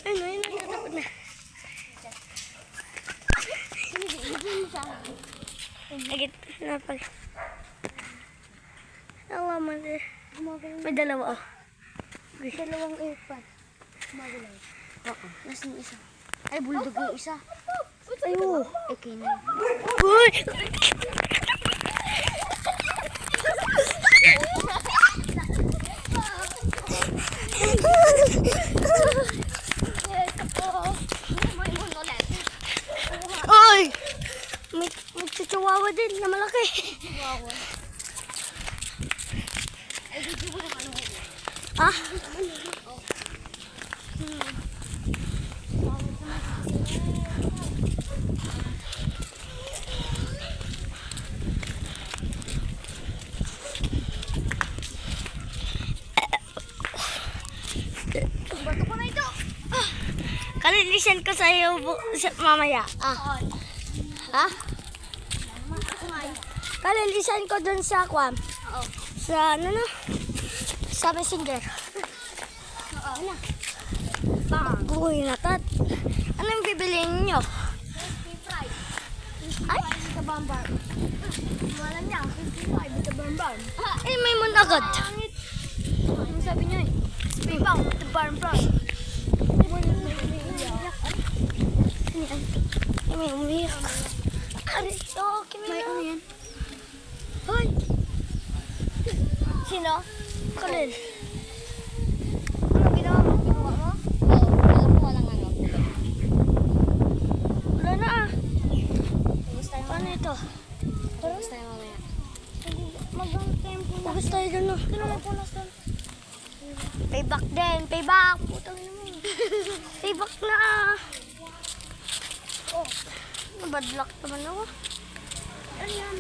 Ayun, natatakot na. Agit na pala. Awa mo na. May dalawa. Dalawang airpod. Magulay. Oo. Nasaan yung isa? Ay, bulldog yung isa. Ayo. Ay, kainin. Uy! Uy! May chihuahua din na malaki. Ah? Bato ko na ito. Kalilisan ko sa iyo mamaya. Ah. Ha? Kalilisan ko dun sa kwan. Oo. Sa ano na? Sa messenger. Oo na. Bang. Buhay na tat. Anong bibiliin nyo? Fry. Ay? Sa bambar. Wala niya. 55 sa bambar. Eh, may mun agad. Ano sabi niya eh? Bang. Sa bambar. Ay, may umiyak. Ay, okay May ano yan? Hoy! Sino? Kalil. Ano ginawa mo? Ginawa mo? Oo. Alam ko walang ano. Wala na ah. Tapos tayo Paano ito? Tapos tayo mamaya. Magang tempo na. Hugas tayo dun no. Kailangan po nas doon. Payback din. Payback. Putang ina mo. Payback na ah. Oh. Bad luck naman ako. Ano yan?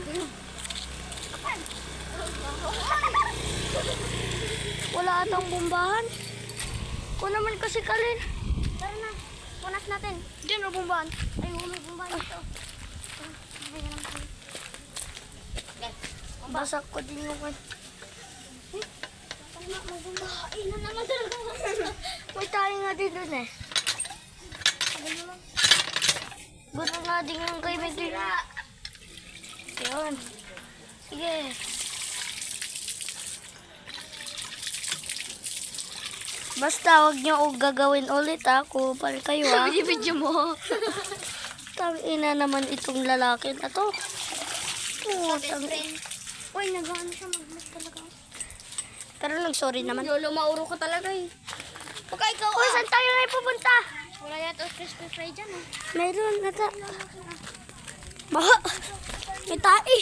Wala atang bombahan. Ko naman kasi Kalil. Tara na. Punas natin. Diyan o bombahan. Ay, may bumbahan dito. Basak ko din yung kwan. Tama, magbumba. Ay, na naman talaga. May tayo nga din dun eh. Gusto nga din yung kay Miguel. Yun. Sige. Basta wag niyo og gagawin ulit ha. Kupal kayo ha. Video mo. Tangina naman itong lalaki na to. Putang. Uy, nag-ano siya mag-miss talaga. Pero nag-sorry naman. Lolo, mauro ka talaga eh. Baka ikaw Uy, saan tayo na pupunta? Wala yata crispy fry dyan eh. Mayroon nata. Baha. May tae.